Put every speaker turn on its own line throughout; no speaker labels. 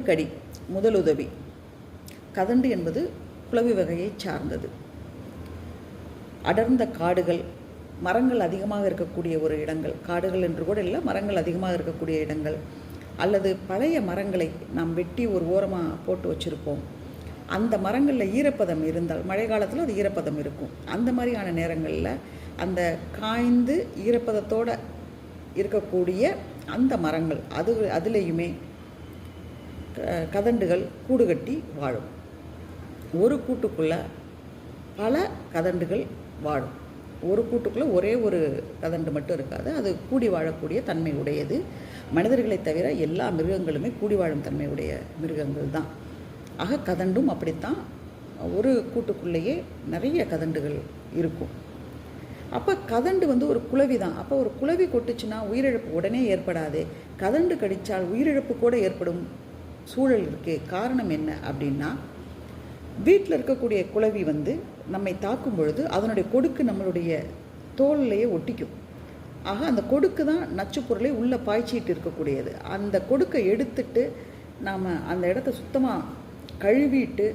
கடி முதலுதவி. கதண்டு என்பது குளவி வகையைச் சார்ந்தது. அடர்ந்த காடுகள், மரங்கள் அதிகமாக இருக்கக்கூடிய ஒரு இடங்கள், காடுகள் என்று கூட இல்லை, மரங்கள் அதிகமாக இருக்கக்கூடிய இடங்கள், அல்லது பழைய மரங்களை நாம் வெட்டி ஒரு ஓரமாக போட்டு வச்சுருப்போம். அந்த மரங்களில் ஈரப்பதம் இருந்தால், மழை காலத்தில் அது ஈரப்பதம் இருக்கும். அந்த மாதிரியான நேரங்களில் அந்த காய்ந்து ஈரப்பதத்தோடு இருக்கக்கூடிய அந்த மரங்கள் அதுலேயுமே கதண்டுகள் கூடு கட்டி வாழும். ஒரு கூட்டுக்குள்ளே பல கதண்டுகள் வாழும். ஒரு கூட்டுக்குள்ளே ஒரே ஒரு கதண்டு மட்டும் இருக்காது. அது கூடி வாழக்கூடிய தன்மை உடையது. மனிதர்களை தவிர எல்லா மிருகங்களுமே கூடி வாழும் தன்மை உடைய மிருகங்கள் தான். ஆக கதண்டும் அப்படித்தான். ஒரு கூட்டுக்குள்ளேயே நிறைய கதண்டுகள் இருக்கும். அப்போ கதண்டு ஒரு குளவி தான். அப்போ ஒரு குளவி கொட்டுச்சுன்னா உயிரிழப்பு உடனே ஏற்படாது. கதண்டு கடித்தால் உயிரிழப்பு கூட ஏற்படும் சூழல் இருக்கே. காரணம் என்ன அப்படின்னா, வீட்டில் இருக்கக்கூடிய குளவி நம்மை தாக்கும் பொழுது அதனுடைய கொடுக்கு நம்மளுடைய தோல்லையே ஒட்டிக்கும். ஆக அந்த கொடுக்கு தான் நச்சு பொருளை உள்ளே பாய்ச்சிட்டு இருக்கக்கூடியது. அந்த கொடுக்கை எடுத்துட்டு நாம் அந்த இடத்த சுத்தமாக கழுவிட்டு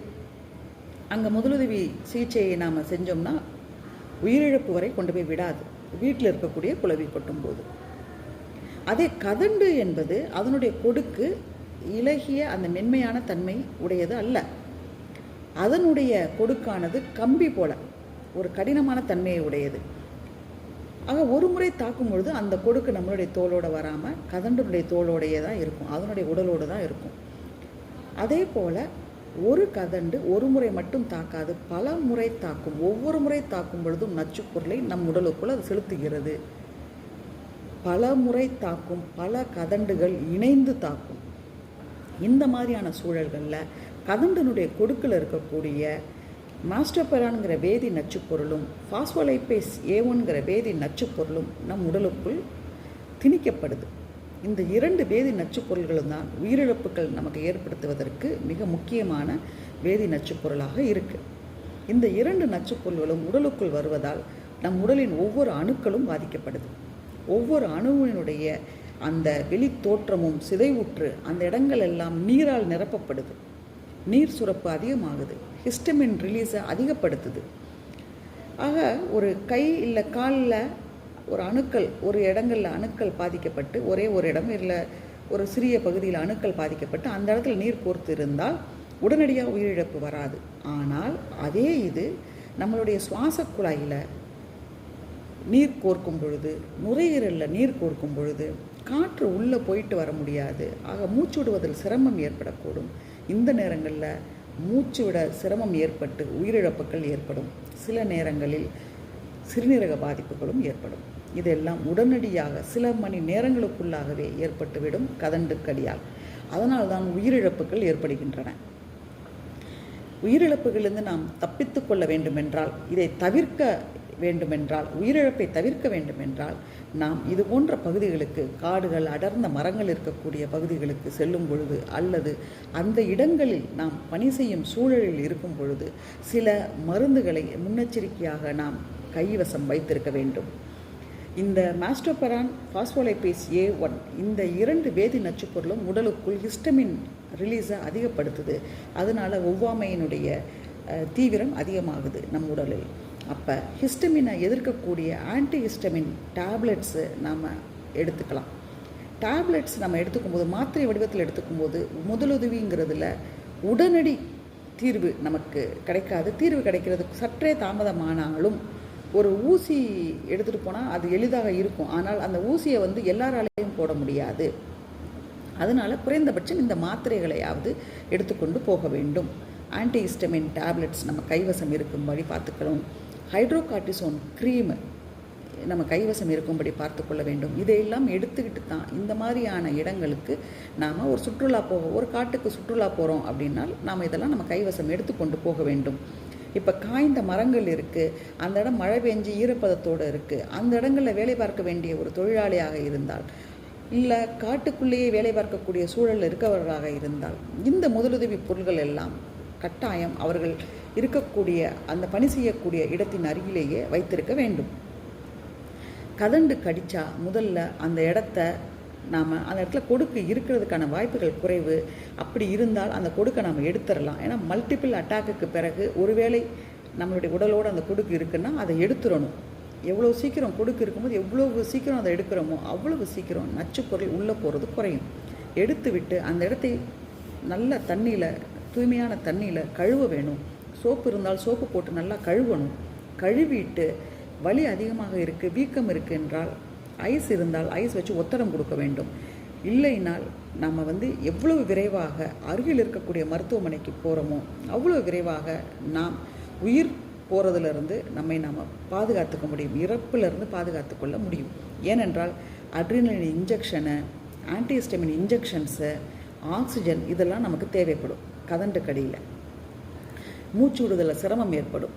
அங்கே முதலுதவி சிகிச்சையை நாம் செஞ்சோம்னா உயிரிழப்பு வரை கொண்டு போய் விடாது, வீட்டில் இருக்கக்கூடிய குளவி கொட்டும்போது. அதே கதண்டு என்பது அதனுடைய கொடுக்கு இலகிய அந்த மென்மையான தன்மை உடையது அல்ல. அதனுடைய கொடுக்கானது கம்பி போல ஒரு கடினமான தன்மையை உடையது. ஆக ஒரு முறை தாக்கும் பொழுது அந்த கொடுக்கு நம்மளுடைய தோலோடு வராமல் கதண்டுடைய தோலோடையே தான் இருக்கும், அதனுடைய உடலோடு தான் இருக்கும். அதே போல் ஒரு கதண்டு ஒரு முறை மட்டும் தாக்காது, பல முறை தாக்கும். ஒவ்வொரு முறை தாக்கும் பொழுதும் நச்சு பொருளை நம் உடலுக்குள் அது செலுத்துகிறது. பல முறை தாக்கும், பல கதண்டுகள் இணைந்து தாக்கும். இந்த மாதிரியான சூழல்களில் கதண்டனுடைய கொடுக்கில் இருக்கக்கூடிய மாஸ்டோபெரான்கிற வேதி நச்சுப்பொருளும் பாஸ்போலைப்பேஸ் A1ங்கிற வேதி நச்சுப்பொருளும் நம் உடலுக்குள் திணிக்கப்படுது. இந்த இரண்டு வேதி நச்சுப்பொருள்களும் தான் உயிரிழப்புகள் நமக்கு ஏற்படுத்துவதற்கு மிக முக்கியமான வேதி நச்சுப்பொருளாக இருக்குது. இந்த இரண்டு நச்சுப்பொருள்களும் உடலுக்குள் வருவதால் நம் உடலின் ஒவ்வொரு அணுக்களும் பாதிக்கப்படுது. ஒவ்வொரு அணுவினுடைய அந்த வெளி தோற்றமும் சிதைவுற்று அந்த இடங்கள் எல்லாம் நீரால் நிரப்பப்படுது. நீர் சுரப்பு அதிகமாகுது. ஹிஸ்டமின் ரிலீஸை அதிகப்படுத்துது. ஆக ஒரு கை இல்லை காலில் ஒரு அணுக்கள், ஒரு இடங்களில் அணுக்கள் பாதிக்கப்பட்டு, ஒரே ஒரு இடம் இல்லை ஒரு சிறிய பகுதியில் அணுக்கள் பாதிக்கப்பட்டு அந்த இடத்துல நீர் கோர்த்து இருந்தால் உடனடியாக உயிரிழப்பு வராது. ஆனால் அதே இது நம்மளுடைய சுவாச குழாயில் நீர் கோர்க்கும் பொழுது, நுரையீரலில் நீர் கோர்க்கும் பொழுது காற்று உள்ளே போயிட்டு வர முடியாது. ஆக மூச்சு விடுவதில் சிரமம் ஏற்படக்கூடும். இந்த நேரங்களில் மூச்சு விட சிரமம் ஏற்பட்டு உயிரிழப்புகள் ஏற்படும். சில நேரங்களில் சிறுநீரக பாதிப்புகளும் ஏற்படும். இதெல்லாம் உடனடியாக சில மணி நேரங்களுக்குள்ளாகவே ஏற்பட்டுவிடும் கதண்டு கடியால். அதனால்தான் உயிரிழப்புகள் ஏற்படுகின்றன. உயிரிழப்புகளிலிருந்து நாம் தப்பித்து கொள்ள வேண்டுமென்றால், இதை தவிர்க்க வேண்டுமென்றால், உயிரிழப்பை தவிர்க்க வேண்டுமென்றால் நாம் இது போன்ற பகுதிகளுக்கு, காடுகள் அடர்ந்த மரங்கள் இருக்கக்கூடிய பகுதிகளுக்கு செல்லும் பொழுது அல்லது அந்த இடங்களில் நாம் பணி செய்யும் சூழலில் இருக்கும் பொழுது சில மருந்துகளை முன்னெச்சரிக்கையாக நாம் கைவசம் வைத்திருக்க வேண்டும். இந்த மாஸ்டோபெரான், பாஸ்போலைப்பேஸ் A1 இந்த இரண்டு வேதி நச்சுப்பொருளும் உடலுக்குள் ஹிஸ்டமின் ரிலீஸை அதிகப்படுத்துது. அதனால் ஒவ்வாமையினுடைய தீவிரம் அதிகமாகுது நம் உடலில். அப்போ ஹிஸ்டமினை எதிர்க்கக்கூடிய ஆன்டி ஹிஸ்டமின் டேப்லெட்ஸு நாம் எடுத்துக்கலாம். டேப்லெட்ஸ் நம்ம எடுத்துக்கும்போது, மாத்திரை வடிவத்தில் எடுத்துக்கும்போது முதலுதவிங்கிறதுல உடனடி தீர்வு நமக்கு கிடைக்காது. தீர்வு கிடைக்கிறதுக்கு சற்றே தாமதமானாலும் ஒரு ஊசி எடுத்துகிட்டு போனால் அது எளிதாக இருக்கும். ஆனால் அந்த ஊசியை எல்லாராலையும் போட முடியாது. அதனால் குறைந்தபட்சம் இந்த மாத்திரைகளையாவது எடுத்துக்கொண்டு போக வேண்டும். ஆன்டி ஹிஸ்டமின் டேப்லெட்ஸ் நம்ம கைவசம் இருக்கும்படி பார்த்துக்கணும். ஹைட்ரோகார்டிசோன் க்ரீம் நம்ம கைவசம் இருக்கும்படி பார்த்து கொள்ள வேண்டும். இதையெல்லாம் எடுத்துக்கிட்டு தான் இந்த மாதிரியான இடங்களுக்கு நாம் ஒரு காட்டுக்கு சுற்றுலா போகிறோம் அப்படின்னால் நாம் இதெல்லாம் நம்ம கைவசம் எடுத்துக்கொண்டு போக வேண்டும். இப்போ காய்ந்த மரங்கள் இருக்குது, அந்த இடம் மழை பெஞ்சு ஈரப்பதத்தோடு இருக்குது, அந்த இடங்களில் வேலை பார்க்க வேண்டிய ஒரு தொழிலாளியாக இருந்தால், இல்லை காட்டுக்குள்ளேயே வேலை பார்க்கக்கூடிய சூழலில் இருக்கவர்களாக இருந்தால், இந்த முதலுதவி பொருள்கள் எல்லாம் கட்டாயம் அவர்கள் இருக்கக்கூடிய அந்த பணி செய்யக்கூடிய இடத்தின் அருகிலேயே வைத்திருக்க வேண்டும். கதண்டு கடித்தா முதல்ல அந்த இடத்த நாம் அந்த இடத்துல கொடுக்கு இருக்கிறதுக்கான வாய்ப்புகள் குறைவு. அப்படி இருந்தால் அந்த கொடுக்கை நாம் எடுத்துடலாம். ஏன்னா மல்டிபிள் அட்டாக்குக்கு பிறகு ஒருவேளை நம்மளுடைய உடலோடு அந்த கொடுக்கு இருக்குன்னா அதை எடுத்துடணும். எவ்வளோ சீக்கிரம் கொடுக்கு இருக்கும்போது எவ்வளவு சீக்கிரம் அதை எடுக்கிறோமோ அவ்வளவு சீக்கிரம் நச்சுப்பொருள் உள்ளே போகிறது குறையும். எடுத்து விட்டு அந்த இடத்தை நல்ல தண்ணியில், தூய்மையான தண்ணியில் கழுவ வேணும். சோப்பு இருந்தால் சோப்பு போட்டு நல்லா கழுவணும். கழுவிட்டு வலி அதிகமாக இருக்குது, வீக்கம் இருக்குது என்றால் ஐஸ் இருந்தால் ஐஸ் வச்சு ஒத்தடம் கொடுக்க வேண்டும். இல்லைனால் நம்ம எவ்வளவு விரைவாக அருகில் இருக்கக்கூடிய மருத்துவமனைக்கு போகிறோமோ அவ்வளோ விரைவாக நாம் உயிர் போகிறதுலேருந்து நாம் பாதுகாத்துக்க முடியும், இறப்பிலிருந்து பாதுகாத்து கொள்ள முடியும். ஏனென்றால் adrenaline injection, antihistamine injections, oxygen இதெல்லாம் நமக்கு தேவைப்படும். கதண்டு கடியில் மூச்சு விடுதலில் சிரமம் ஏற்படும்.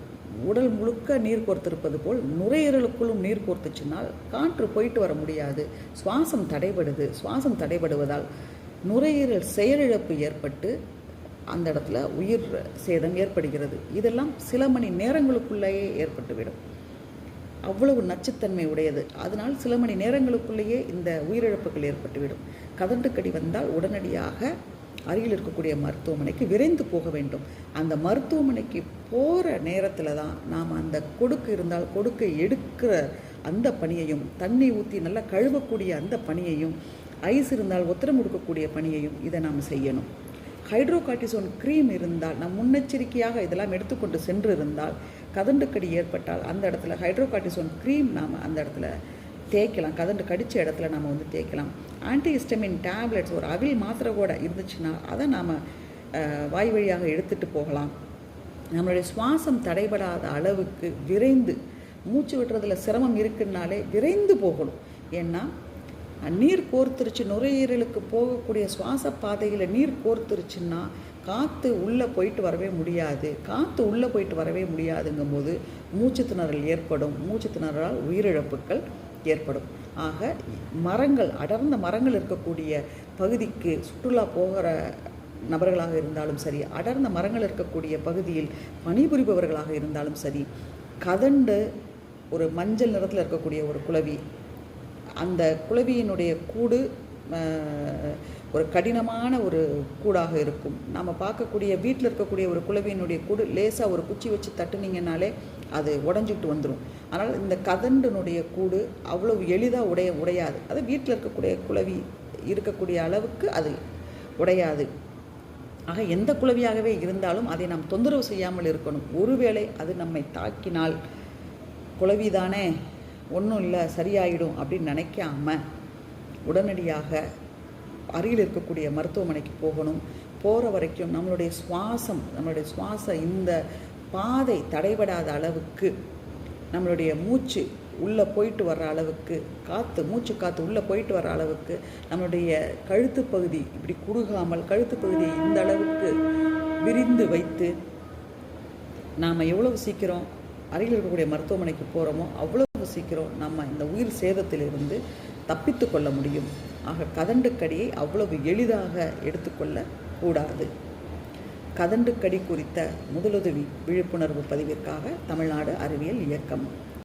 உடல் முழுக்க நீர் கோர்த்திருப்பது போல் நுரையீரலுக்குள்ளும் நீர் கோர்த்துச்சுனால் காற்று போயிட்டு வர முடியாது, சுவாசம் தடைபடுது. சுவாசம் தடைபடுவதால் நுரையீரல் செயலிழப்பு ஏற்பட்டு அந்த இடத்துல உயிர் சேதம் ஏற்படுகிறது. இதெல்லாம் சில மணி நேரங்களுக்குள்ளேயே ஏற்பட்டுவிடும். அவ்வளவு நச்சுத்தன்மை உடையது. அதனால் சில மணி நேரங்களுக்குள்ளேயே இந்த உயிரிழப்புகள் ஏற்பட்டுவிடும். கதண்டு கடி வந்தால் உடனடியாக அருகில் இருக்கக்கூடிய மருத்துவமனைக்கு விரைந்து போக வேண்டும். அந்த மருத்துவமனைக்கு போகிற நேரத்தில் தான் நாம் அந்த கொடுக்கு இருந்தால் கொடுக்கை எடுக்கிற அந்த பணியையும், தண்ணி ஊற்றி நல்லா கழுவக்கூடிய அந்த பணியையும், ஐஸ் இருந்தால் ஒத்தடம் கொடுக்கக்கூடிய பணியையும் இதை நாம் செய்யணும். ஹைட்ரோகார்டிசோன் க்ரீம் இருந்தால் நாம் முன்னெச்சரிக்கையாக இதெல்லாம் எடுத்துக்கொண்டு சென்று இருந்தால் கதண்டுக்கடி ஏற்பட்டால் அந்த இடத்துல ஹைட்ரோகார்டிசோன் க்ரீம் நாம் அந்த இடத்துல தேய்க்கலாம். கதண்டு கடித்த இடத்துல நம்ம தேய்க்கலாம். ஆன்டிஹிஸ்டமின் டேப்லெட்ஸ், ஒரு அவில் மாத்திரை கூட இருந்துச்சுன்னா அதை நாம் வாய் வழியாக எடுத்துகிட்டு போகலாம். நம்மளுடைய சுவாசம் தடைபடாத அளவுக்கு விரைந்து, மூச்சு விடுறதுல சிரமம் இருக்குன்னாலே விரைந்து போகணும். ஏன்னா நீர் கோர்த்துருச்சு, நுரையீரலுக்கு போகக்கூடிய சுவாச பாதையில் நீர் கோர்த்துருச்சுன்னா காற்று உள்ளே போயிட்டு வரவே முடியாது. காற்று உள்ளே போயிட்டு வரவே முடியாதுங்கும் போது மூச்சு திணறல் ஏற்படும். மூச்சு திணறலால் உயிரிழப்புகள் ஏற்படும். ஆக மரங்கள், அடர்ந்த மரங்கள் இருக்கக்கூடிய பகுதிக்கு சுற்றுலா போகிற நபர்களாக இருந்தாலும் சரி, அடர்ந்த மரங்கள் இருக்கக்கூடிய பகுதியில் பணிபுரிபவர்களாக இருந்தாலும் சரி, கதண்டு ஒரு மஞ்சள் நிறத்தில் இருக்கக்கூடிய ஒரு குளவி, அந்த குளவியினுடைய கூடு ஒரு கடினமான ஒரு கூடாக இருக்கும். நம்ம பார்க்கக்கூடிய வீட்டில் இருக்கக்கூடிய ஒரு குளவியினுடைய கூடு லேசாக ஒரு குச்சி வச்சு தட்டுனீங்கன்னாலே அது உடஞ்சிக்கிட்டு வந்துடும். ஆனால் இந்த கதண்டினுடைய கூடு அவ்வளவு எளிதாக உடையாது. அது வீட்டில் இருக்கக்கூடிய குளவி இருக்கக்கூடிய அளவுக்கு அது உடையாது. ஆக எந்த குளவியாகவே இருந்தாலும் அதை நாம் தொந்தரவு செய்யாமல் இருக்கணும். ஒருவேளை அது நம்மை தாக்கினால் குளவிதானே, ஒன்றும் இல்லை, சரியாயிடும் அப்படின்னு நினைக்காம உடனடியாக அருகில் இருக்கக்கூடிய மருத்துவமனைக்கு போகணும். போகிற வரைக்கும் நம்மளுடைய சுவாச இந்த பாதை தடைபடாத அளவுக்கு, நம்மளுடைய மூச்சு உள்ளே போயிட்டு வர்ற அளவுக்கு, மூச்சு காற்று உள்ளே போயிட்டு வர்ற அளவுக்கு நம்மளுடைய கழுத்து பகுதி இப்படி குறுகாமல் கழுத்து பகுதியை இந்த அளவுக்கு விரிந்து வைத்து நாம் எவ்வளவு சீக்கிரம் அருகில் இருக்கக்கூடிய மருத்துவமனைக்கு போகிறோமோ அவ்வளவு சீக்கிரம் நம்ம இந்த உயிர் சேதத்திலிருந்து தப்பித்து கொள்ள முடியும். ஆக கதண்டுக்கடியை அவ்வளவு எளிதாக எடுத்துக்கொள்ள கூடாது. கதண்டுக்கடி குறித்த முதலுதவி விழிப்புணர்வு பதிவிற்காக தமிழ்நாடு அறிவியல் இயக்கம்.